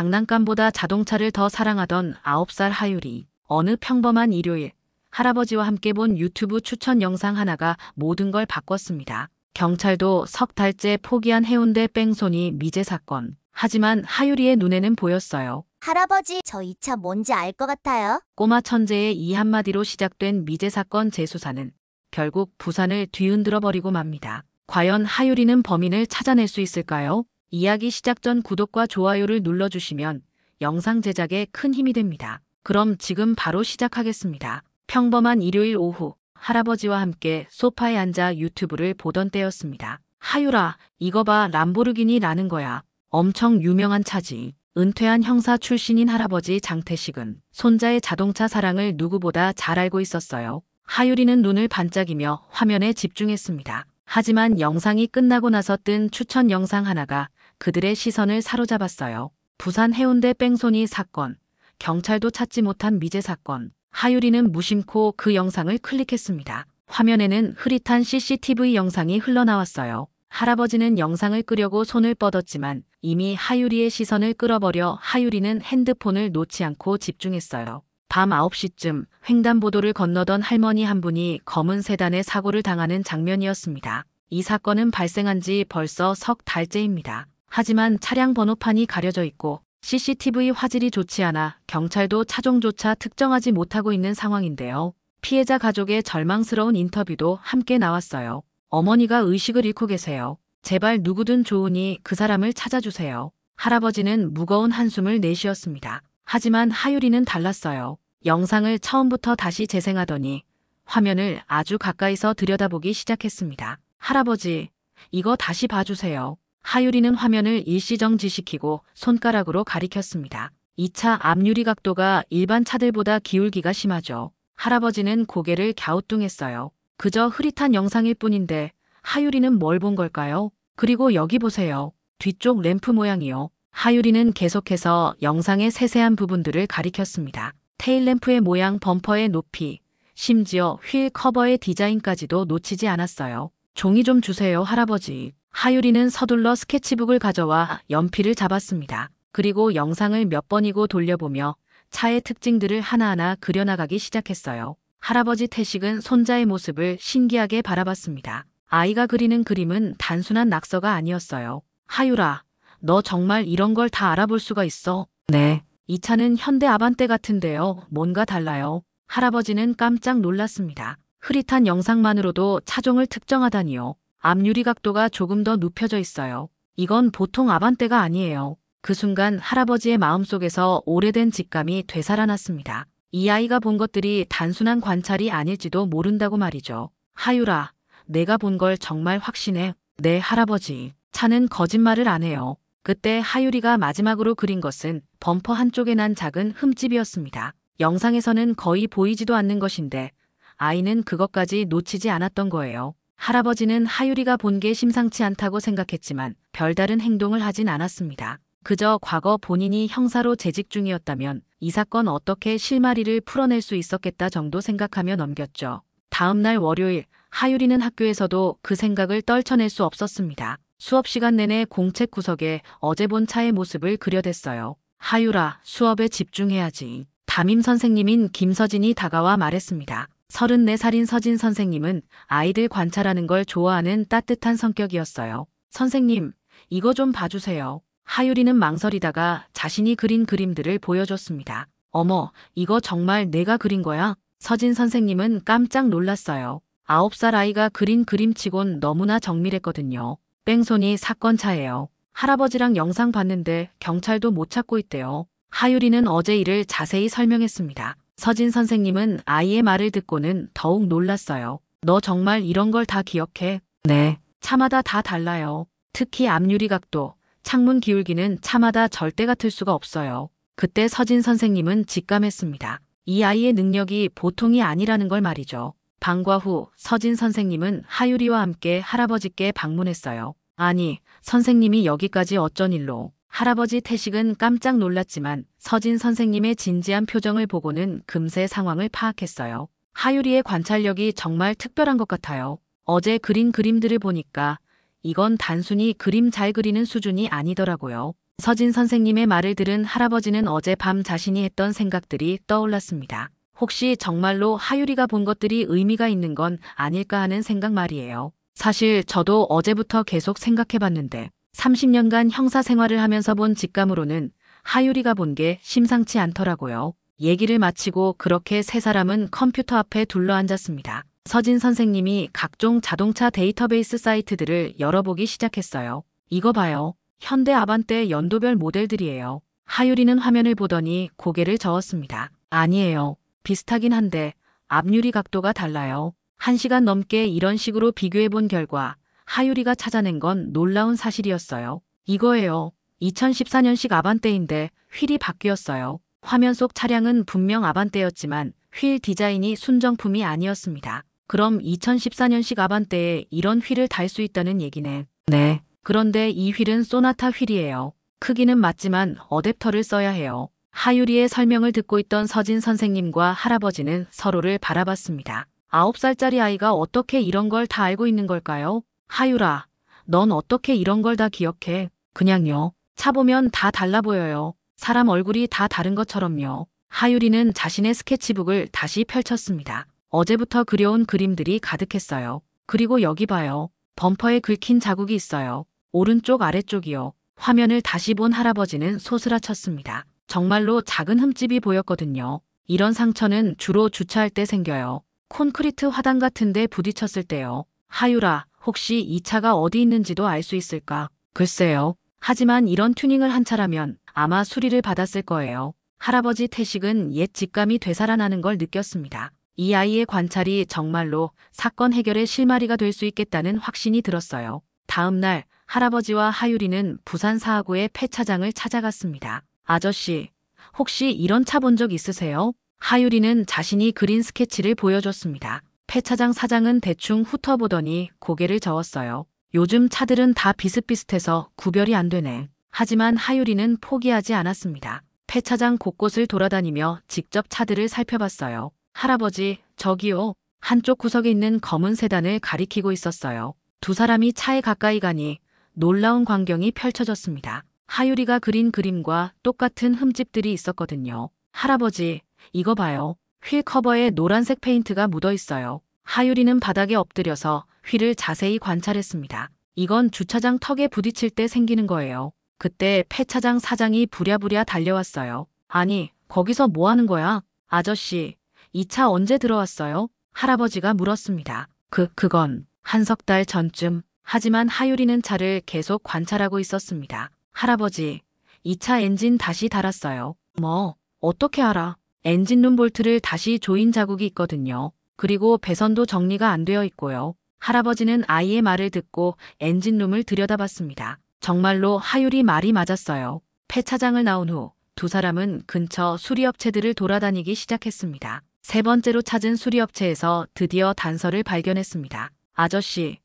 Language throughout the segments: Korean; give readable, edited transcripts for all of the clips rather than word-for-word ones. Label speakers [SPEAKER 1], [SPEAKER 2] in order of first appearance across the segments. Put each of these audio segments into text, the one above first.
[SPEAKER 1] 장난감보다 자동차를 더 사랑하던 9살 하율이 어느 평범한 일요일 할아버지와 함께 본 유튜브 추천 영상 하나가 모든 걸 바꿨습니다. 경찰도 석 달째 포기한 해운대 뺑소니 미제 사건. 하지만 하율이의 눈에는 보였어요.
[SPEAKER 2] 할아버지, 저 이 차 뭔지 알 것 같아요.
[SPEAKER 1] 꼬마 천재의 이 한마디로 시작된 미제 사건 재수사는 결국 부산을 뒤흔들어 버리고 맙니다. 과연 하율이는 범인을 찾아낼 수 있을까요? 이야기 시작 전 구독과 좋아요를 눌러주시면 영상 제작에 큰 힘이 됩니다. 그럼 지금 바로 시작하겠습니다. 평범한 일요일 오후 할아버지와 함께 소파에 앉아 유튜브를 보던 때였습니다. 하율아, 이거 봐, 람보르기니라는 거야. 엄청 유명한 차지. 은퇴한 형사 출신인 할아버지 장태식은 손자의 자동차 사랑을 누구보다 잘 알고 있었어요. 하율이는 눈을 반짝이며 화면에 집중했습니다. 하지만 영상이 끝나고 나서 뜬 추천 영상 하나가 그들의 시선을 사로잡았어요. 부산 해운대 뺑소니 사건, 경찰도 찾지 못한 미제 사건. 하율이는 무심코 그 영상을 클릭했습니다. 화면에는 흐릿한 CCTV 영상이 흘러나왔어요. 할아버지는 영상을 끄려고 손을 뻗었지만 이미 하율이의 시선을 끌어버려 하율이는 핸드폰을 놓지 않고 집중했어요. 밤 9시쯤 횡단보도를 건너던 할머니 한 분이 검은 세단에 사고를 당하는 장면이었습니다. 이 사건은 발생한 지 벌써 석 달째입니다. 하지만 차량 번호판이 가려져 있고 CCTV 화질이 좋지 않아 경찰도 차종조차 특정하지 못하고 있는 상황인데요. 피해자 가족의 절망스러운 인터뷰도 함께 나왔어요. 어머니가 의식을 잃고 계세요. 제발 누구든 좋으니 그 사람을 찾아주세요. 할아버지는 무거운 한숨을 내쉬었습니다. 하지만 하율이는 달랐어요. 영상을 처음부터 다시 재생하더니 화면을 아주 가까이서 들여다보기 시작했습니다. 할아버지, 이거 다시 봐주세요. 하율이는 화면을 일시정지시키고 손가락으로 가리켰습니다. 이 차 앞유리 각도가 일반 차들보다 기울기가 심하죠. 할아버지는 고개를 갸우뚱했어요. 그저 흐릿한 영상일 뿐인데 하율이는 뭘 본 걸까요? 그리고 여기 보세요. 뒤쪽 램프 모양이요. 하율이는 계속해서 영상의 세세한 부분들을 가리켰습니다. 테일램프의 모양, 범퍼의 높이, 심지어 휠 커버의 디자인까지도 놓치지 않았어요. 종이 좀 주세요, 할아버지. 하율이는 서둘러 스케치북을 가져와 연필을 잡았습니다. 그리고 영상을 몇 번이고 돌려보며 차의 특징들을 하나하나 그려나가기 시작했어요. 할아버지 태식은 손자의 모습을 신기하게 바라봤습니다. 아이가 그리는 그림은 단순한 낙서가 아니었어요. 하율아, 너 정말 이런 걸 다 알아볼 수가 있어? 네. 이 차는 현대 아반떼 같은데요. 뭔가 달라요. 할아버지는 깜짝 놀랐습니다. 흐릿한 영상만으로도 차종을 특정하다니요. 앞유리 각도가 조금 더 눕혀져 있어요. 이건 보통 아반떼가 아니에요. 그 순간 할아버지의 마음속에서 오래된 직감이 되살아났습니다. 이 아이가 본 것들이 단순한 관찰이 아닐지도 모른다고 말이죠. 하율아, 내가 본 걸 정말 확신해. 네, 할아버지. 차는 거짓말을 안 해요. 그때 하율이가 마지막으로 그린 것은 범퍼 한쪽에 난 작은 흠집이었습니다. 영상에서는 거의 보이지도 않는 것인데 아이는 그것까지 놓치지 않았던 거예요. 할아버지는 하율이가 본 게 심상치 않다고 생각했지만 별다른 행동을 하진 않았습니다. 그저 과거 본인이 형사로 재직 중이었다면 이 사건 어떻게 실마리를 풀어낼 수 있었겠다 정도 생각하며 넘겼죠. 다음 날 월요일, 하율이는 학교에서도 그 생각을 떨쳐낼 수 없었습니다. 수업 시간 내내 공책 구석에 어제 본 차의 모습을 그려댔어요. 하율아, 수업에 집중해야지. 담임 선생님인 김서진이 다가와 말했습니다. 34살인 서진 선생님은 아이들 관찰하는 걸 좋아하는 따뜻한 성격이었어요. 선생님, 이거 좀 봐주세요. 하율이는 망설이다가 자신이 그린 그림들을 보여줬습니다. 어머, 이거 정말 내가 그린 거야? 서진 선생님은 깜짝 놀랐어요. 9살 아이가 그린 그림치곤 너무나 정밀했거든요. 뺑소니 사건 차예요. 할아버지랑 영상 봤는데 경찰도 못 찾고 있대요. 하율이는 어제 일을 자세히 설명했습니다. 서진 선생님은 아이의 말을 듣고는 더욱 놀랐어요. 너 정말 이런 걸 다 기억해? 네. 차마다 다 달라요. 특히 앞유리 각도, 창문 기울기는 차마다 절대 같을 수가 없어요. 그때 서진 선생님은 직감했습니다. 이 아이의 능력이 보통이 아니라는 걸 말이죠. 방과 후 서진 선생님은 하율이와 함께 할아버지께 방문했어요. 아니, 선생님이 여기까지 어쩐 일로? 할아버지 태식은 깜짝 놀랐지만 서진 선생님의 진지한 표정을 보고는 금세 상황을 파악했어요. 하율이의 관찰력이 정말 특별한 것 같아요. 어제 그린 그림들을 보니까 이건 단순히 그림 잘 그리는 수준이 아니더라고요. 서진 선생님의 말을 들은 할아버지는 어젯밤 자신이 했던 생각들이 떠올랐습니다. 혹시 정말로 하유리가 본 것들이 의미가 있는 건 아닐까 하는 생각 말이에요. 사실 저도 어제부터 계속 생각해봤는데 30년간 형사 생활을 하면서 본 직감으로는 하유리가 본 게 심상치 않더라고요. 얘기를 마치고 그렇게 세 사람은 컴퓨터 앞에 둘러앉았습니다. 서진 선생님이 각종 자동차 데이터베이스 사이트들을 열어보기 시작했어요. 이거 봐요. 현대 아반떼 연도별 모델들이에요. 하유리는 화면을 보더니 고개를 저었습니다. 아니에요. 비슷하긴 한데 앞유리 각도가 달라요. 1시간 넘게 이런 식으로 비교해본 결과 하유리가 찾아낸 건 놀라운 사실이었어요. 이거예요. 2014년식 아반떼인데 휠이 바뀌었어요. 화면 속 차량은 분명 아반떼였지만 휠 디자인이 순정품이 아니었습니다. 그럼 2014년식 아반떼에 이런 휠을 달 수 있다는 얘기네. 네. 그런데 이 휠은 소나타 휠이에요. 크기는 맞지만 어댑터를 써야 해요. 하유리의 설명을 듣고 있던 서진 선생님과 할아버지는 서로를 바라봤습니다. 9살짜리 아이가 어떻게 이런 걸 다 알고 있는 걸까요? 하유라, 넌 어떻게 이런 걸 다 기억해? 그냥요. 차 보면 다 달라 보여요. 사람 얼굴이 다 다른 것처럼요. 하유리는 자신의 스케치북을 다시 펼쳤습니다. 어제부터 그려온 그림들이 가득했어요. 그리고 여기 봐요. 범퍼에 긁힌 자국이 있어요. 오른쪽 아래쪽이요. 화면을 다시 본 할아버지는 소스라쳤습니다. 정말로 작은 흠집이 보였거든요. 이런 상처는 주로 주차할 때 생겨요. 콘크리트 화단 같은 데 부딪혔을 때요. 하유라, 혹시 이 차가 어디 있는지도 알 수 있을까? 글쎄요. 하지만 이런 튜닝을 한 차라면 아마 수리를 받았을 거예요. 할아버지 태식은 옛 직감이 되살아나는 걸 느꼈습니다. 이 아이의 관찰이 정말로 사건 해결의 실마리가 될 수 있겠다는 확신이 들었어요. 다음 날 할아버지와 하유리는 부산 사하구의 폐차장을 찾아갔습니다. 아저씨, 혹시 이런 차 본 적 있으세요? 하유리는 자신이 그린 스케치를 보여줬습니다. 폐차장 사장은 대충 훑어보더니 고개를 저었어요. 요즘 차들은 다 비슷비슷해서 구별이 안 되네. 하지만 하유리는 포기하지 않았습니다. 폐차장 곳곳을 돌아다니며 직접 차들을 살펴봤어요. 할아버지, 저기요. 한쪽 구석에 있는 검은 세단을 가리키고 있었어요. 두 사람이 차에 가까이 가니 놀라운 광경이 펼쳐졌습니다. 하유리가 그린 그림과 똑같은 흠집들이 있었거든요. 할아버지, 이거 봐요. 휠 커버에 노란색 페인트가 묻어 있어요. 하유리는 바닥에 엎드려서 휠을 자세히 관찰했습니다. 이건 주차장 턱에 부딪힐 때 생기는 거예요. 그때 폐차장 사장이 부랴부랴 달려왔어요. 아니, 거기서 뭐 하는 거야? 아저씨, 이 차 언제 들어왔어요? 할아버지가 물었습니다. 그건 한 석 달 전쯤. 하지만 하유리는 차를 계속 관찰하고 있었습니다. 할아버지, 이 차 엔진 다시 달았어요. 뭐, 어떻게 알아? 엔진룸 볼트를 다시 조인 자국이 있거든요. 그리고 배선도 정리가 안 되어 있고요. 할아버지는 아이의 말을 듣고 엔진룸을 들여다봤습니다. 정말로 하유리 말이 맞았어요. 폐차장을 나온 후 두 사람은 근처 수리업체들을 돌아다니기 시작했습니다. 세 번째로 찾은 수리업체에서 드디어 단서를 발견했습니다. 아저씨,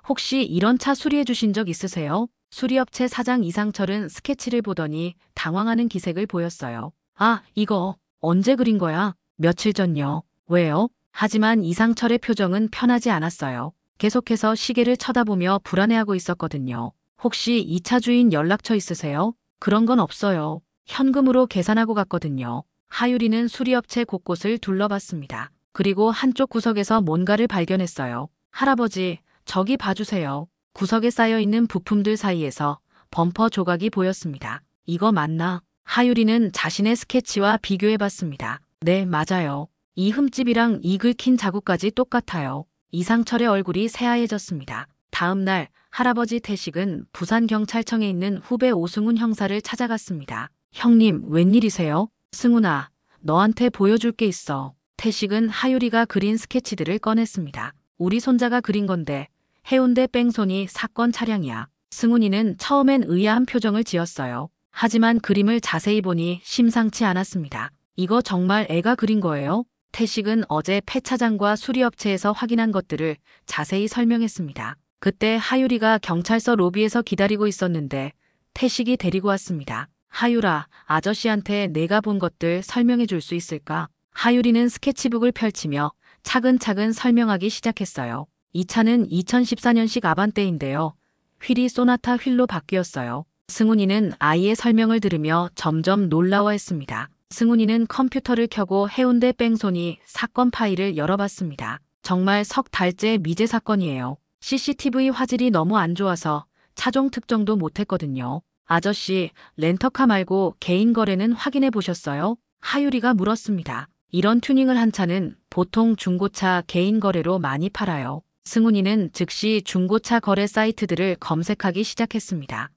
[SPEAKER 1] 혹시 이런 차 수리해 주신 적 있으세요? 수리업체 사장 이상철은 스케치를 보더니 당황하는 기색을 보였어요. 아, 이거 언제 그린 거야? 며칠 전요. 왜요? 하지만 이상철의 표정은 편하지 않았어요. 계속해서 시계를 쳐다보며 불안해하고 있었거든요. 혹시 이 차 주인 연락처 있으세요? 그런 건 없어요. 현금으로 계산하고 갔거든요. 하유리는 수리업체 곳곳을 둘러봤습니다. 그리고 한쪽 구석에서 뭔가를 발견했어요. 할아버지, 저기 봐주세요. 구석에 쌓여있는 부품들 사이에서 범퍼 조각이 보였습니다. 이거 맞나? 하유리는 자신의 스케치와 비교해봤습니다. 네, 맞아요. 이 흠집이랑 이 긁힌 자국까지 똑같아요. 이상철의 얼굴이 새하얘졌습니다. 다음 날 할아버지 태식은 부산경찰청에 있는 후배 오승훈 형사를 찾아갔습니다. 형님, 웬일이세요? 승훈아, 너한테 보여줄 게 있어. 태식은 하유리가 그린 스케치들을 꺼냈습니다. 우리 손자가 그린 건데 해운대 뺑소니 사건 차량이야. 승훈이는 처음엔 의아한 표정을 지었어요. 하지만 그림을 자세히 보니 심상치 않았습니다. 이거 정말 애가 그린 거예요? 태식은 어제 폐차장과 수리업체에서 확인한 것들을 자세히 설명했습니다. 그때 하유리가 경찰서 로비에서 기다리고 있었는데 태식이 데리고 왔습니다. 하유라, 아저씨한테 내가 본 것들 설명해 줄 수 있을까? 하유리는 스케치북을 펼치며 차근차근 설명하기 시작했어요. 이 차는 2014년식 아반떼인데요. 휠이 소나타 휠로 바뀌었어요. 승훈이는 아이의 설명을 들으며 점점 놀라워했습니다. 승훈이는 컴퓨터를 켜고 해운대 뺑소니 사건 파일을 열어봤습니다. 정말 석 달째 미제 사건이에요. CCTV 화질이 너무 안 좋아서 차종 특정도 못했거든요. 아저씨, 렌터카 말고 개인 거래는 확인해 보셨어요? 하유리가 물었습니다. 이런 튜닝을 한 차는 보통 중고차 개인 거래로 많이 팔아요. 승훈이는 즉시 중고차 거래 사이트들을 검색하기 시작했습니다.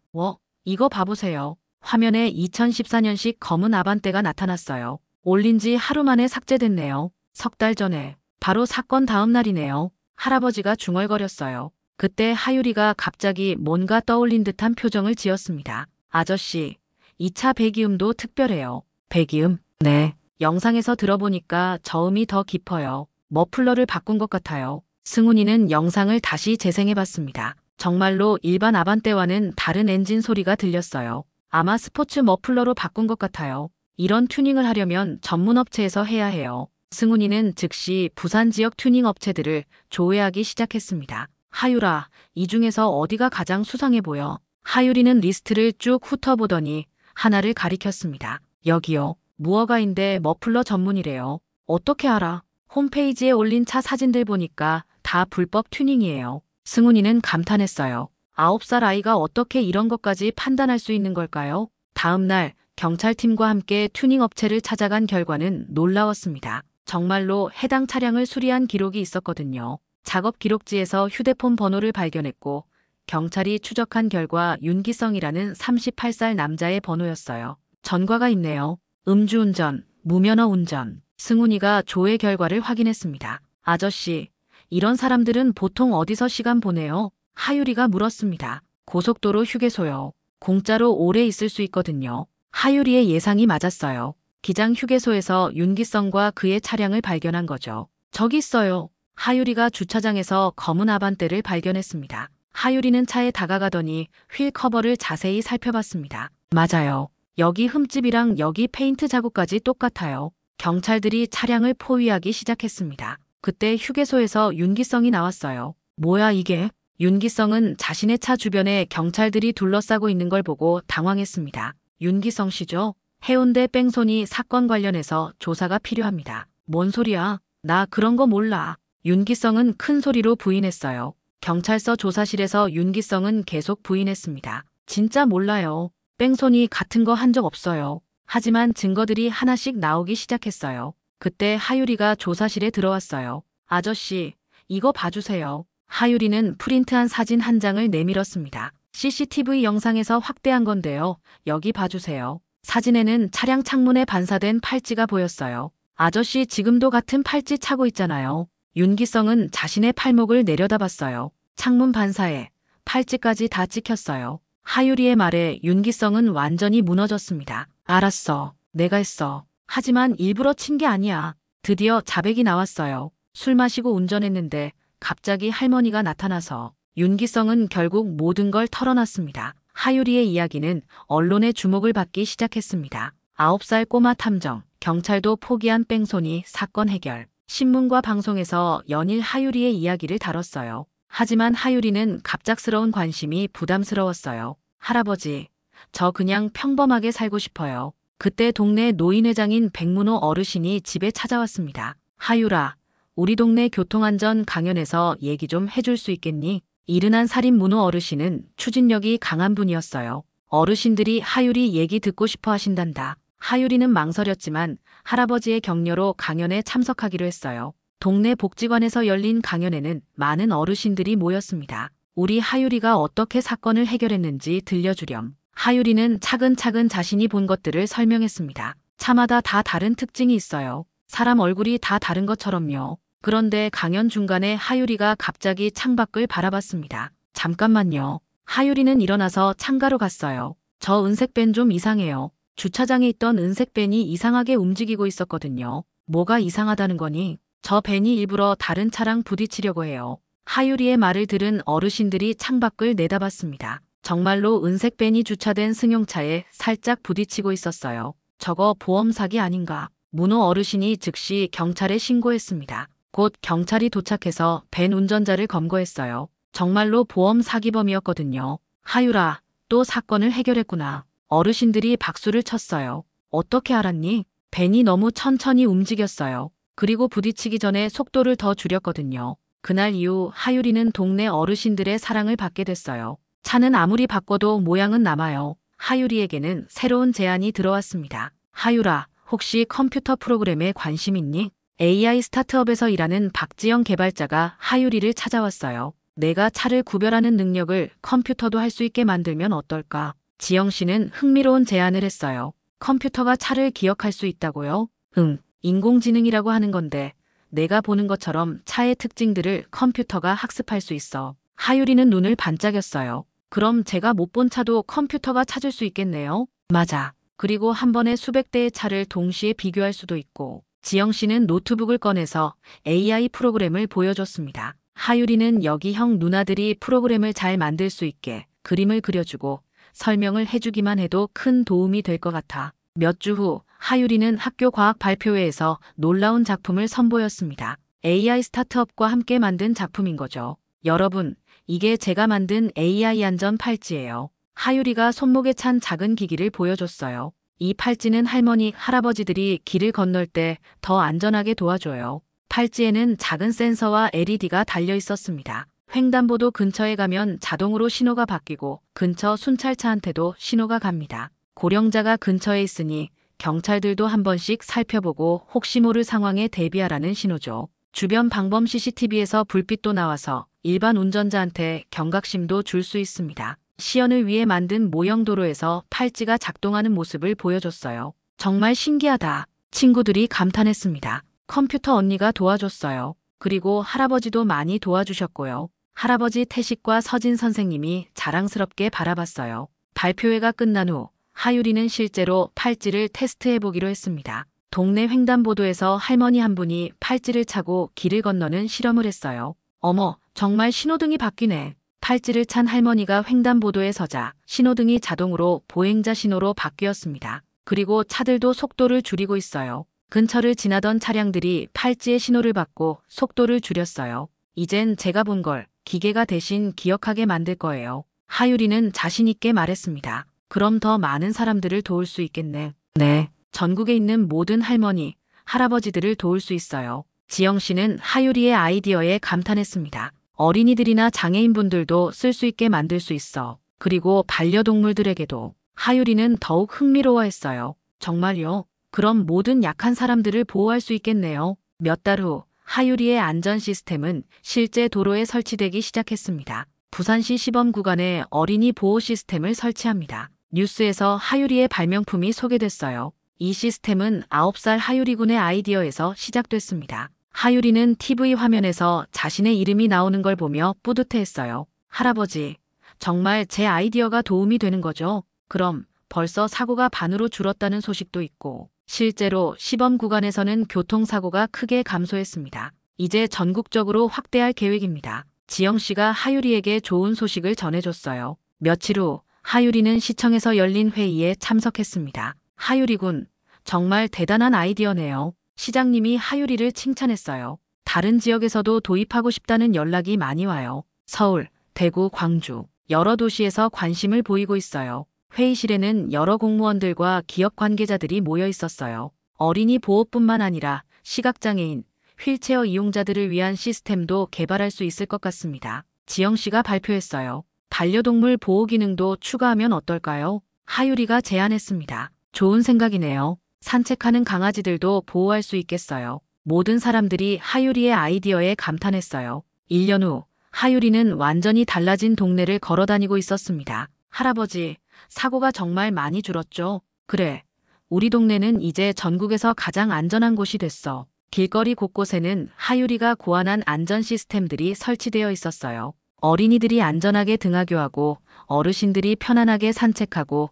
[SPEAKER 1] 이거 봐보세요. 화면에 2014년식 검은 아반떼가 나타났어요. 올린 지 하루 만에 삭제됐네요. 석 달 전에. 바로 사건 다음 날이네요. 할아버지가 중얼거렸어요. 그때 하유리가 갑자기 뭔가 떠올린 듯한 표정을 지었습니다. 아저씨, 이 차 배기음도 특별해요. 배기음? 네. 영상에서 들어보니까 저음이 더 깊어요. 머플러를 바꾼 것 같아요. 승훈이는 영상을 다시 재생해봤습니다. 정말로 일반 아반떼와는 다른 엔진 소리가 들렸어요. 아마 스포츠 머플러로 바꾼 것 같아요. 이런 튜닝을 하려면 전문 업체에서 해야 해요. 승훈이는 즉시 부산 지역 튜닝 업체들을 조회하기 시작했습니다. 하유라, 이 중에서 어디가 가장 수상해 보여? 하유리는 리스트를 쭉 훑어보더니 하나를 가리켰습니다. 여기요. 무허가인데 머플러 전문이래요. 어떻게 알아? 홈페이지에 올린 차 사진들 보니까 다 불법 튜닝이에요. 승훈이는 감탄했어요. 9살 아이가 어떻게 이런 것까지 판단할 수 있는 걸까요? 다음 날 경찰팀과 함께 튜닝 업체를 찾아간 결과는 놀라웠습니다. 정말로 해당 차량을 수리한 기록이 있었거든요. 작업 기록지에서 휴대폰 번호를 발견했고 경찰이 추적한 결과 윤기성이라는 38살 남자의 번호였어요. 전과가 있네요. 음주운전, 무면허 운전. 승훈이가 조회 결과를 확인했습니다. 아저씨, 이런 사람들은 보통 어디서 시간 보내요? 하유리가 물었습니다. 고속도로 휴게소요. 공짜로 오래 있을 수 있거든요. 하유리의 예상이 맞았어요. 기장 휴게소에서 윤기성과 그의 차량을 발견한 거죠. 저기 있어요. 하유리가 주차장에서 검은 아반떼를 발견했습니다. 하유리는 차에 다가가더니 휠 커버를 자세히 살펴봤습니다. 맞아요. 여기 흠집이랑 여기 페인트 자국까지 똑같아요. 경찰들이 차량을 포위하기 시작했습니다. 그때 휴게소에서 윤기성이 나왔어요. 뭐야 이게? 윤기성은 자신의 차 주변에 경찰들이 둘러싸고 있는 걸 보고 당황했습니다. 윤기성 씨죠? 해운대 뺑소니 사건 관련해서 조사가 필요합니다. 뭔 소리야? 나 그런 거 몰라. 윤기성은 큰 소리로 부인했어요. 경찰서 조사실에서 윤기성은 계속 부인했습니다. 진짜 몰라요. 뺑소니 같은 거 한 적 없어요. 하지만 증거들이 하나씩 나오기 시작했어요. 그때 하유리가 조사실에 들어왔어요. 아저씨, 이거 봐주세요. 하유리는 프린트한 사진 한 장을 내밀었습니다. CCTV 영상에서 확대한 건데요. 여기 봐주세요. 사진에는 차량 창문에 반사된 팔찌가 보였어요. 아저씨 지금도 같은 팔찌 차고 있잖아요. 윤기성은 자신의 팔목을 내려다봤어요. 창문 반사에 팔찌까지 다 찍혔어요. 하유리의 말에 윤기성은 완전히 무너졌습니다. 알았어. 내가 했어. 하지만 일부러 친 게 아니야. 드디어 자백이 나왔어요. 술 마시고 운전했는데 갑자기 할머니가 나타나서 윤기성은 결국 모든 걸 털어놨습니다. 하유리의 이야기는 언론의 주목을 받기 시작했습니다. 9살 꼬마 탐정, 경찰도 포기한 뺑소니 사건 해결. 신문과 방송에서 연일 하유리의 이야기를 다뤘어요. 하지만 하유리는 갑작스러운 관심이 부담스러웠어요. 할아버지, 저 그냥 평범하게 살고 싶어요. 그때 동네 노인회장인 백문호 어르신이 집에 찾아왔습니다. 하유라, 우리 동네 교통안전 강연에서 얘기 좀 해줄 수 있겠니? 이른한 살인 문호 어르신은 추진력이 강한 분이었어요. 어르신들이 하유리 얘기 듣고 싶어 하신단다. 하유리는 망설였지만 할아버지의 격려로 강연에 참석하기로 했어요. 동네 복지관에서 열린 강연에는 많은 어르신들이 모였습니다. 우리 하유리가 어떻게 사건을 해결했는지 들려주렴. 하유리는 차근차근 자신이 본 것들을 설명했습니다. 차마다 다 다른 특징이 있어요. 사람 얼굴이 다 다른 것처럼요. 그런데 강연 중간에 하유리가 갑자기 창밖을 바라봤습니다. 잠깐만요. 하유리는 일어나서 창가로 갔어요. 저 은색 밴 좀 이상해요. 주차장에 있던 은색 밴이 이상하게 움직이고 있었거든요. 뭐가 이상하다는 거니? 저 밴이 일부러 다른 차랑 부딪히려고 해요. 하유리의 말을 들은 어르신들이 창밖을 내다봤습니다. 정말로 은색 밴이 주차된 승용차에 살짝 부딪히고 있었어요. 저거 보험 사기 아닌가? 문호 어르신이 즉시 경찰에 신고했습니다. 곧 경찰이 도착해서 밴 운전자를 검거했어요. 정말로 보험 사기범이었거든요. 하유라, 또 사건을 해결했구나. 어르신들이 박수를 쳤어요. 어떻게 알았니? 벤이 너무 천천히 움직였어요. 그리고 부딪히기 전에 속도를 더 줄였거든요. 그날 이후 하유리는 동네 어르신들의 사랑을 받게 됐어요. 차는 아무리 바꿔도 모양은 남아요. 하유리에게는 새로운 제안이 들어왔습니다. 하유라, 혹시 컴퓨터 프로그램에 관심 있니? AI 스타트업에서 일하는 박지영 개발자가 하유리를 찾아왔어요. 내가 차를 구별하는 능력을 컴퓨터도 할 수 있게 만들면 어떨까? 지영 씨는 흥미로운 제안을 했어요. 컴퓨터가 차를 기억할 수 있다고요? 응, 인공지능이라고 하는 건데 내가 보는 것처럼 차의 특징들을 컴퓨터가 학습할 수 있어. 하유리는 눈을 반짝였어요. 그럼 제가 못 본 차도 컴퓨터가 찾을 수 있겠네요? 맞아. 그리고 한 번에 수백 대의 차를 동시에 비교할 수도 있고. 지영 씨는 노트북을 꺼내서 AI 프로그램을 보여줬습니다. 하유리는 여기형 누나들이 프로그램을 잘 만들 수 있게 그림을 그려주고 설명을 해주기만 해도 큰 도움이 될 것 같아. 몇 주 후 하유리는 학교 과학 발표회에서 놀라운 작품을 선보였습니다. AI 스타트업과 함께 만든 작품인 거죠. 여러분, 이게 제가 만든 AI 안전 팔찌예요. 하유리가 손목에 찬 작은 기기를 보여줬어요. 이 팔찌는 할머니, 할아버지들이 길을 건널 때 더 안전하게 도와줘요. 팔찌에는 작은 센서와 LED가 달려 있었습니다. 횡단보도 근처에 가면 자동으로 신호가 바뀌고 근처 순찰차한테도 신호가 갑니다. 고령자가 근처에 있으니 경찰들도 한 번씩 살펴보고 혹시 모를 상황에 대비하라는 신호죠. 주변 방범 CCTV에서 불빛도 나와서 일반 운전자한테 경각심도 줄 수 있습니다. 시연을 위해 만든 모형 도로에서 팔찌가 작동하는 모습을 보여줬어요. 정말 신기하다. 친구들이 감탄했습니다. 컴퓨터 언니가 도와줬어요. 그리고 할아버지도 많이 도와주셨고요. 할아버지 태식과 서진 선생님이 자랑스럽게 바라봤어요. 발표회가 끝난 후 하유리는 실제로 팔찌를 테스트해보기로 했습니다. 동네 횡단보도에서 할머니 한 분이 팔찌를 차고 길을 건너는 실험을 했어요. 어머, 정말 신호등이 바뀌네. 팔찌를 찬 할머니가 횡단보도에 서자 신호등이 자동으로 보행자 신호로 바뀌었습니다. 그리고 차들도 속도를 줄이고 있어요. 근처를 지나던 차량들이 팔찌의 신호를 받고 속도를 줄였어요. 이젠 제가 본 걸 기계가 대신 기억하게 만들 거예요. 하유리는 자신 있게 말했습니다. 그럼 더 많은 사람들을 도울 수 있겠네. 네, 전국에 있는 모든 할머니, 할아버지들을 도울 수 있어요. 지영 씨는 하유리의 아이디어에 감탄했습니다. 어린이들이나 장애인분들도 쓸 수 있게 만들 수 있어. 그리고 반려동물들에게도. 하유리는 더욱 흥미로워했어요. 정말요? 그럼 모든 약한 사람들을 보호할 수 있겠네요. 몇 달 후 하유리의 안전 시스템은 실제 도로에 설치되기 시작했습니다. 부산시 시범 구간에 어린이 보호 시스템을 설치합니다. 뉴스에서 하유리의 발명품이 소개됐어요. 이 시스템은 9살 하유리 군의 아이디어에서 시작됐습니다. 하유리는 TV 화면에서 자신의 이름이 나오는 걸 보며 뿌듯해했어요. 할아버지, 정말 제 아이디어가 도움이 되는 거죠? 그럼 벌써 사고가 반으로 줄었다는 소식도 있고 실제로 시범 구간에서는 교통사고가 크게 감소했습니다. 이제 전국적으로 확대할 계획입니다. 지영 씨가 하유리에게 좋은 소식을 전해줬어요. 며칠 후 하유리는 시청에서 열린 회의에 참석했습니다. 하유리 군, 정말 대단한 아이디어네요. 시장님이 하유리를 칭찬했어요. 다른 지역에서도 도입하고 싶다는 연락이 많이 와요. 서울, 대구, 광주, 여러 도시에서 관심을 보이고 있어요. 회의실에는 여러 공무원들과 기업 관계자들이 모여 있었어요. 어린이 보호뿐만 아니라 시각장애인, 휠체어 이용자들을 위한 시스템도 개발할 수 있을 것 같습니다. 지영 씨가 발표했어요. 반려동물 보호 기능도 추가하면 어떨까요? 하유리가 제안했습니다. 좋은 생각이네요. 산책하는 강아지들도 보호할 수 있겠어요. 모든 사람들이 하유리의 아이디어에 감탄했어요. 1년 후 하유리는 완전히 달라진 동네를 걸어다니고 있었습니다. 할아버지, 사고가 정말 많이 줄었죠? 그래. 우리 동네는 이제 전국에서 가장 안전한 곳이 됐어. 길거리 곳곳에는 하유리가 고안한 안전 시스템들이 설치되어 있었어요. 어린이들이 안전하게 등하교하고 어르신들이 편안하게 산책하고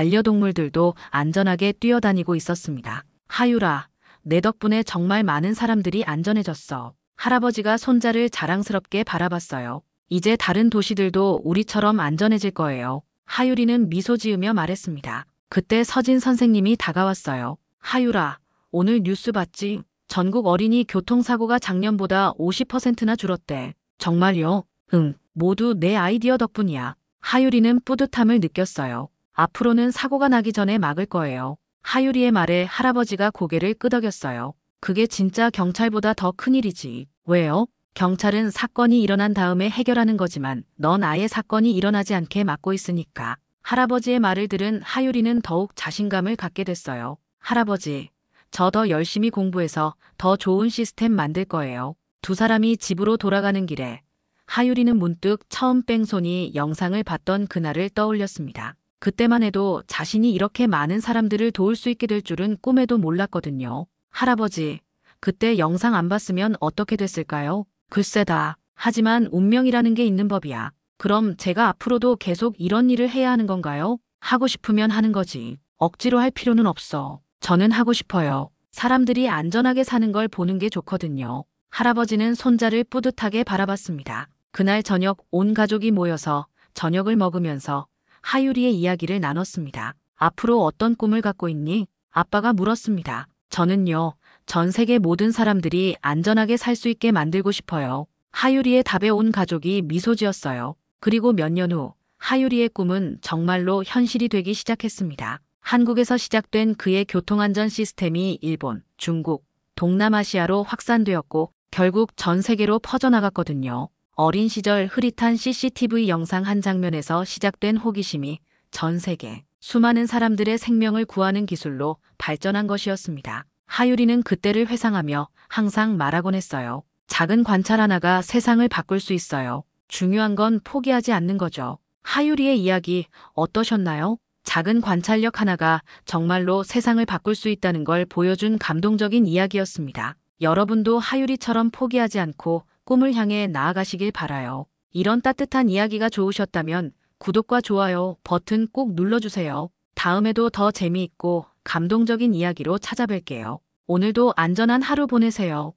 [SPEAKER 1] 반려동물들도 안전하게 뛰어다니고 있었습니다. 하유라, 내 덕분에 정말 많은 사람들이 안전해졌어. 할아버지가 손자를 자랑스럽게 바라봤어요. 이제 다른 도시들도 우리처럼 안전해질 거예요. 하유리는 미소 지으며 말했습니다. 그때 서진 선생님이 다가왔어요. 하유라, 오늘 뉴스 봤지? 전국 어린이 교통사고가 작년보다 50%나 줄었대. 정말요? 응, 모두 내 아이디어 덕분이야. 하유리는 뿌듯함을 느꼈어요. 앞으로는 사고가 나기 전에 막을 거예요. 하유리의 말에 할아버지가 고개를 끄덕였어요. 그게 진짜 경찰보다 더 큰일이지. 왜요? 경찰은 사건이 일어난 다음에 해결하는 거지만 넌 아예 사건이 일어나지 않게 막고 있으니까. 할아버지의 말을 들은 하유리는 더욱 자신감을 갖게 됐어요. 할아버지, 저 더 열심히 공부해서 더 좋은 시스템 만들 거예요. 두 사람이 집으로 돌아가는 길에 하유리는 문득 처음 뺑소니 영상을 봤던 그날을 떠올렸습니다. 그때만 해도 자신이 이렇게 많은 사람들을 도울 수 있게 될 줄은 꿈에도 몰랐거든요. 할아버지, 그때 영상 안 봤으면 어떻게 됐을까요? 글쎄다. 하지만 운명이라는 게 있는 법이야. 그럼 제가 앞으로도 계속 이런 일을 해야 하는 건가요? 하고 싶으면 하는 거지. 억지로 할 필요는 없어. 저는 하고 싶어요. 사람들이 안전하게 사는 걸 보는 게 좋거든요. 할아버지는 손자를 뿌듯하게 바라봤습니다. 그날 저녁 온 가족이 모여서 저녁을 먹으면서 하유리의 이야기를 나눴습니다. 앞으로 어떤 꿈을 갖고 있니? 아빠가 물었습니다. 저는요, 전 세계 모든 사람들이 안전하게 살 수 있게 만들고 싶어요. 하유리의 답에 온 가족이 미소 지었어요. 그리고 몇 년 후, 하유리의 꿈은 정말로 현실이 되기 시작했습니다. 한국에서 시작된 그의 교통안전 시스템이 일본, 중국, 동남아시아로 확산되었고 결국 전 세계로 퍼져나갔거든요. 어린 시절 흐릿한 CCTV 영상 한 장면에서 시작된 호기심이 전 세계 수많은 사람들의 생명을 구하는 기술로 발전한 것이었습니다. 하유리는 그때를 회상하며 항상 말하곤 했어요. 작은 관찰 하나가 세상을 바꿀 수 있어요. 중요한 건 포기하지 않는 거죠. 하유리의 이야기 어떠셨나요? 작은 관찰력 하나가 정말로 세상을 바꿀 수 있다는 걸 보여준 감동적인 이야기였습니다. 여러분도 하유리처럼 포기하지 않고 꿈을 향해 나아가시길 바라요. 이런 따뜻한 이야기가 좋으셨다면 구독과 좋아요 버튼 꼭 눌러주세요. 다음에도 더 재미있고 감동적인 이야기로 찾아뵐게요. 오늘도 안전한 하루 보내세요.